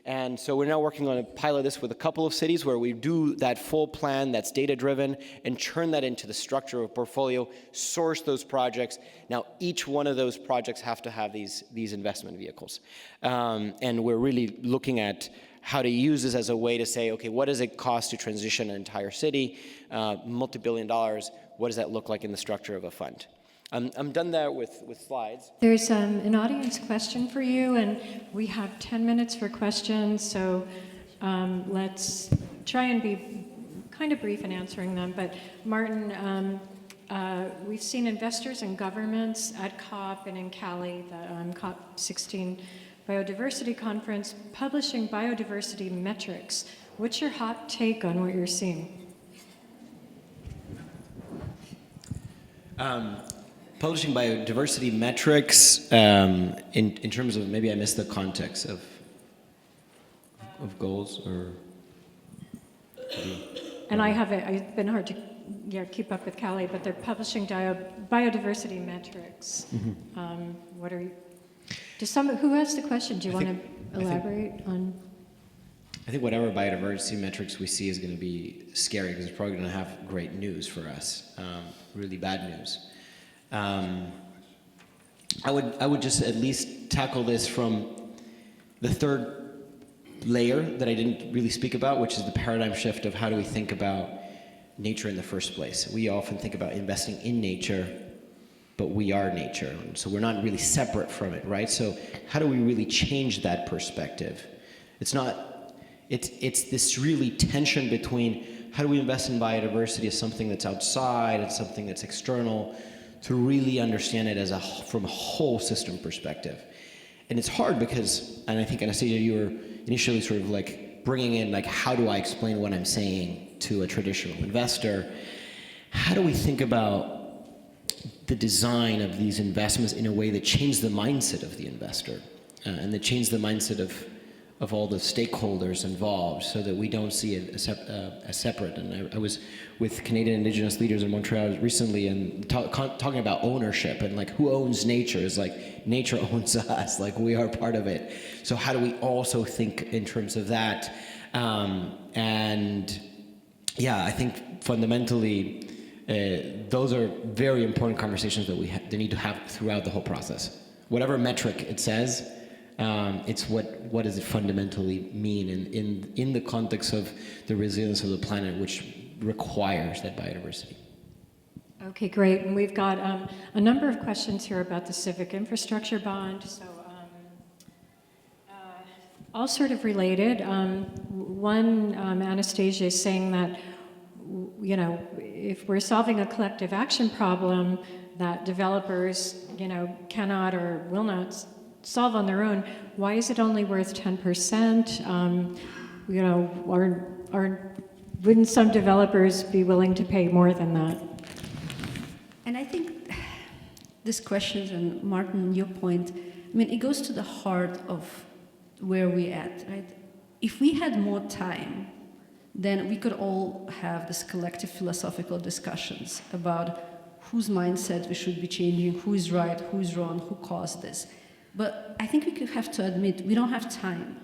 And so we're now working on a pilot this with a couple of cities where we do that full plan that's data-driven and turn that into the structure of a portfolio, source those projects. Now, each one of those projects have to have these investment vehicles. And we're really looking at how to use this as a way to say, okay, what does it cost to transition an entire city, multi-billion dollars, what does that look like in the structure of a fund? I'm done there with slides. There's an audience question for you, and we have 10 minutes for questions, so let's try and be kind of brief in answering them. But Martin, we've seen investors and governments at COP and in Cali, the COP16 Biodiversity Conference, publishing biodiversity metrics. What's your hot take on what you're seeing? Publishing biodiversity metrics in terms of, maybe I missed the context of goals or. And I've been hard to keep up with Cali, but they're publishing biodiversity metrics. Mm-hmm. What are you? Who asked the question? Do you want to elaborate on? I think whatever biodiversity metrics we see is going to be scary because it's probably going to have great news for us, really bad news. I would just at least tackle this from the third layer that I didn't really speak about, which is the paradigm shift of how do we think about nature in the first place. We often think about investing in nature, but we are nature, so we're not really separate from it, right? So how do we really change that perspective? It's this really tension between how do we invest in biodiversity as something that's outside, as something that's external, to really understand it from a whole system perspective. And it's hard because, and I think Anastasia, you were initially sort of like bringing in like, how do I explain what I'm saying to a traditional investor? How do we think about the design of these investments in a way that changes the mindset of the investor and that changes the mindset of all the stakeholders involved, so that we don't see it as separate. And I was with Canadian Indigenous leaders in Montreal recently and talking about ownership and like who owns nature is like nature owns us, like we are part of it. So how do we also think in terms of that? And yeah, I think fundamentally those are very important conversations that they need to have throughout the whole process. Whatever metric it says, it's what does it fundamentally mean in the context of the resilience of the planet, which requires that biodiversity. Okay, great. And we've got a number of questions here about the civic infrastructure bond. So all sort of related. One, Anastasia is saying that, you know, if we're solving a collective action problem that developers, you know, cannot or will not solve on their own, why is it only worth 10%? You know, wouldn't some developers be willing to pay more than that? And I think this question, and Martin, your point, I mean, it goes to the heart of where we're at, right? If we had more time, then we could all have this collective philosophical discussions about whose mindset we should be changing, who is right, who is wrong, who caused this. But I think we have to admit we don't have time.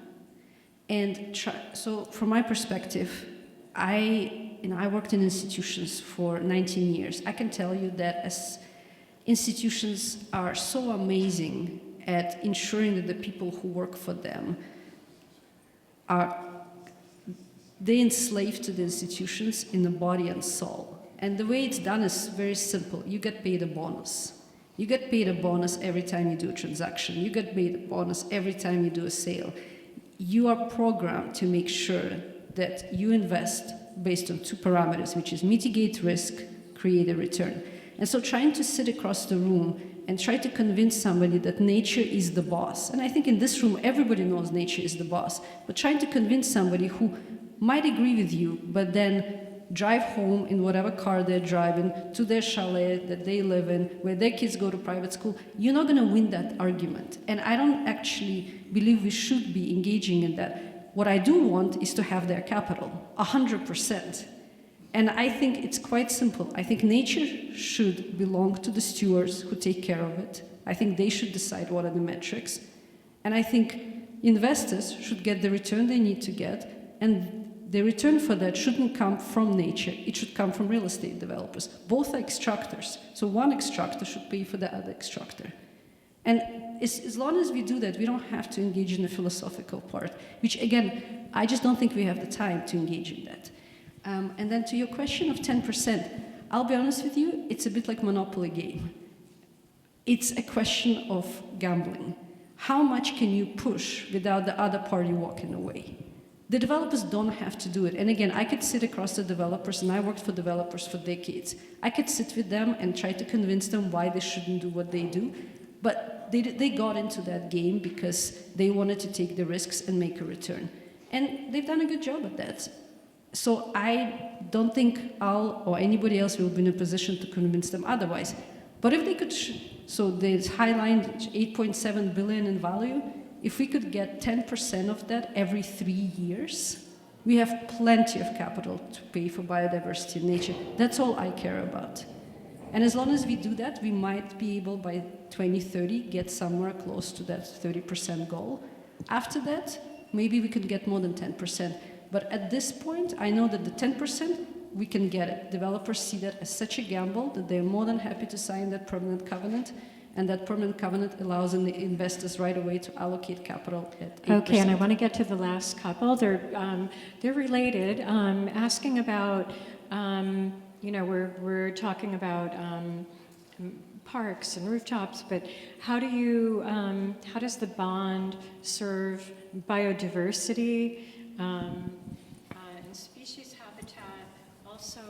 And so from my perspective, I worked in institutions for 19 years. I can tell you that as institutions are so amazing at ensuring that the people who work for them they enslave to the institutions in the body and soul. And the way it's done is very simple. You get paid a bonus. You get paid a bonus every time you do a transaction. You get paid a bonus every time you do a sale. You are programmed to make sure that you invest based on two parameters, which is mitigate risk, create a return. And so trying to sit across the room and try to convince somebody that nature is the boss, and I think in this room everybody knows nature is the boss, but trying to convince somebody who might agree with you, but then drive home in whatever car they're driving to their chalet that they live in, where their kids go to private school, you're not going to win that argument. And I don't actually believe we should be engaging in that. What I do want is to have their capital, 100%. And I think it's quite simple. I think nature should belong to the stewards who take care of it. I think they should decide what are the metrics. And I think investors should get the return they need to get, and the return for that shouldn't come from nature, it should come from real estate developers. Both are extractors, so one extractor should pay for the other extractor. And as long as we do that, we don't have to engage in the philosophical part, which again, I just don't think we have the time to engage in that. And then to your question of 10%, I'll be honest with you, it's a bit like Monopoly game. It's a question of gambling. How much can you push without the other party walking away? The developers don't have to do it. And again, I could sit across the developers, and I worked for developers for decades. I could sit with them and try to convince them why they shouldn't do what they do. But they got into that game because they wanted to take the risks and make a return. And they've done a good job at that. So I don't think I'll or anybody else will be in a position to convince them otherwise. But if they could, so there's highline 8.7 billion in value. If we could get 10% of that every 3 years, we have plenty of capital to pay for biodiversity and nature. That's all I care about. And as long as we do that, we might be able by 2030 get somewhere close to that 30% goal. After that, maybe we could get more than 10%. But at this point, I know that the 10%, we can get it. Developers see that as such a gamble that they're more than happy to sign that permanent covenant. And that permanent covenant allows the investors right away to allocate capital at 8%. Okay, and I want to get to the last couple. They're related. Asking about, we're talking about parks and rooftops, but how does the bond serve biodiversity and species habitat? Also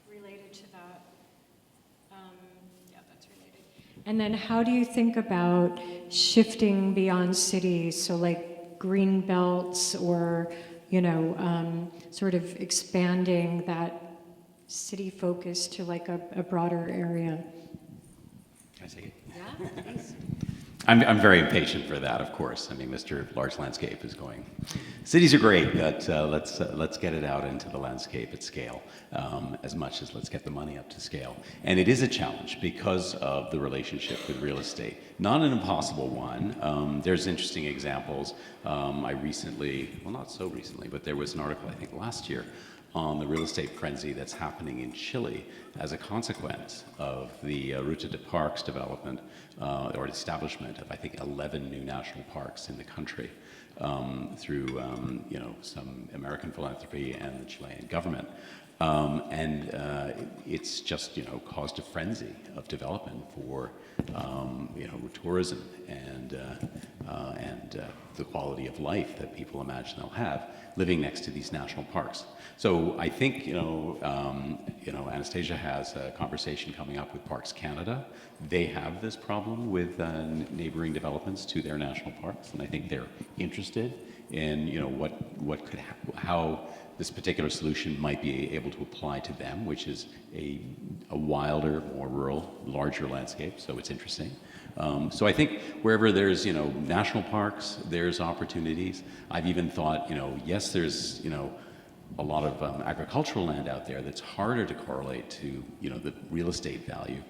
related to that. And then how do you think about shifting beyond cities, so like green belts or, sort of expanding that city focus to like a broader area? Can I take it? Yeah, thanks. I'm very impatient for that, of course. I mean, Mr. Large Landscape is going, cities are great, but let's get it out into the landscape at scale, as much as let's get the money up to scale. And it is a challenge because of the relationship with real estate. Not an impossible one. There's interesting examples. I recently, well, not so recently, but there was an article, I think last year, on the real estate frenzy that's happening in Chile as a consequence of the Ruta de Parques development or establishment of, I think, 11 new national parks in the country through, some American philanthropy and the Chilean government. It's just, caused a frenzy of development for, tourism and the quality of life that people imagine they'll have living next to these national parks. So I think, Anastasia has a conversation coming up with Parks Canada. They have this problem with neighboring developments to their national parks, and I think they're interested in, how this particular solution might be able to apply to them, which is a wilder, more rural, larger landscape, so it's interesting. So I think wherever there's, national parks, there's opportunities. I've even thought, yes, there's, a lot of agricultural land out there that's harder to correlate to, the real estate value.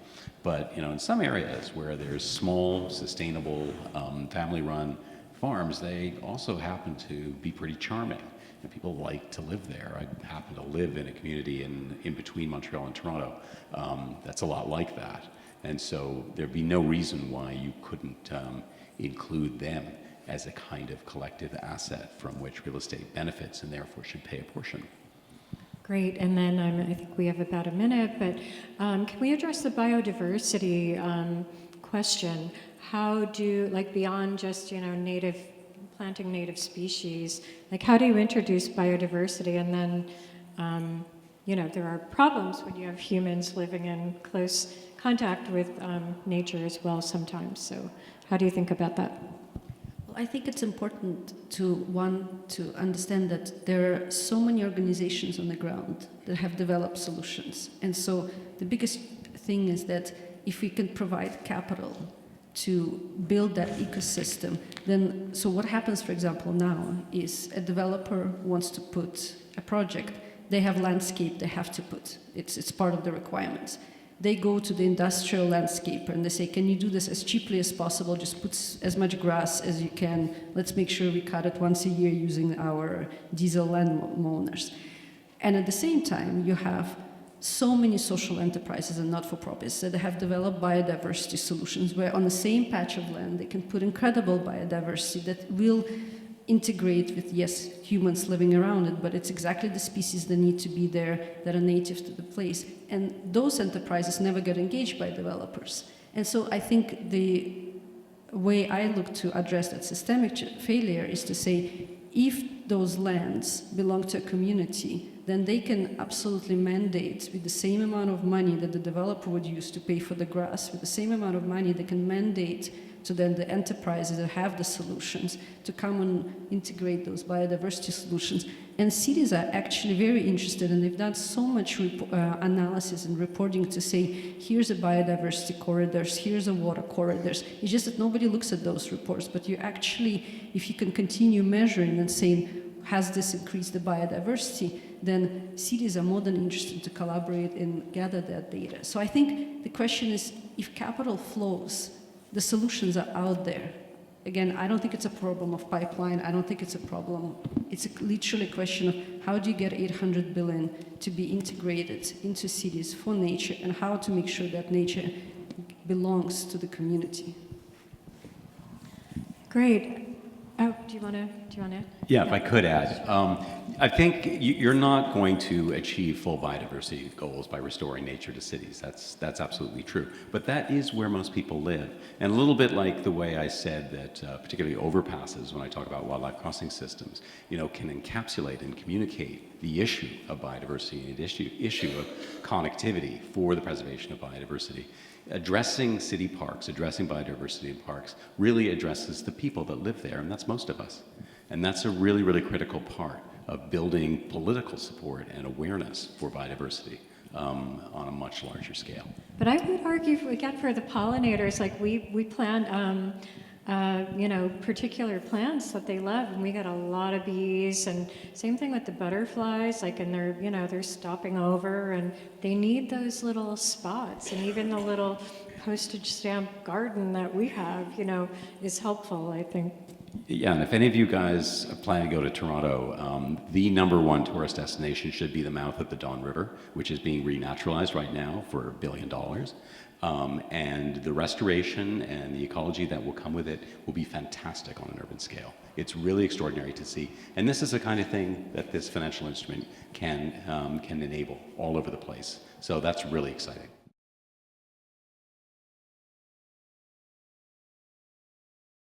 But, in some areas where there's small, sustainable, family-run farms, they also happen to be pretty charming. And people like to live there. I happen to live in a community in between Montreal and Toronto that's a lot like that. And so there'd be no reason why you couldn't include them as a kind of collective asset from which real estate benefits and therefore should pay a portion. Great, and then I think we have about a minute, but can we address the biodiversity question? How do, beyond just, planting native species, how do you introduce biodiversity? And then, there are problems when you have humans living in close contact with nature as well sometimes. So how do you think about that? Well, I think it's important to understand that there are so many organizations on the ground that have developed solutions. And so the biggest thing is that if we can provide capital to build that ecosystem, then, so what happens, for example, now is a developer wants to put a project, they have landscape they have to put, it's part of the requirements. they go to the industrial landscaper and they say, can you do this as cheaply as possible? Just put as much grass as you can. Let's make sure we cut it once a year using our diesel landmowers. And at the same time, you have so many social enterprises and not-for-profits that have developed biodiversity solutions where on the same patch of land they can put incredible biodiversity that will integrate with, yes, humans living around it, but it's exactly the species that need to be there that are native to the place. And those enterprises never get engaged by developers. And so I think the way I look to address that systemic failure is to say, if those lands belong to a community, then they can absolutely mandate with the same amount of money that the developer would use to pay for the grass, with the same amount of money they can mandate to then the enterprises that have the solutions to come and integrate those biodiversity solutions. And cities are actually very interested, and they've done so much analysis and reporting to say, here's a biodiversity corridors, here's a water corridors. It's just that nobody looks at those reports, but you actually, if you can continue measuring and saying, has this increased the biodiversity, then cities are more than interested to collaborate and gather that data. So I think the question is, if capital flows, the solutions are out there. Again, I don't think it's a problem of pipeline. I don't think it's a problem. It's literally a question of how do you get 800 billion to be integrated into cities for nature, and how to make sure that nature belongs to the community. Great. Oh, do you want to? Yeah, if I could add, I think you're not going to achieve full biodiversity goals by restoring nature to cities. That's absolutely true. But that is where most people live. And a little bit like the way I said that particularly overpasses, when I talk about wildlife crossing systems, can encapsulate and communicate the issue of biodiversity and the issue of connectivity for the preservation of biodiversity. Addressing city parks, addressing biodiversity in parks, really addresses the people that live there, and that's most of us. And that's a really, really critical part of building political support and awareness for biodiversity on a much larger scale. But I would argue, again, for the pollinators, like we plant, particular plants that they love, and we get a lot of bees, and same thing with the butterflies, like, and they're stopping over, and they need those little spots, and even the little postage stamp garden that we have, is helpful, I think. Yeah, and if any of you guys plan to go to Toronto, the #1 tourist destination should be the mouth of the Don River, which is being renaturalized right now for $1 billion. And the restoration and the ecology that will come with it will be fantastic on an urban scale. It's really extraordinary to see. And this is the kind of thing that this financial instrument can enable all over the place. So that's really exciting.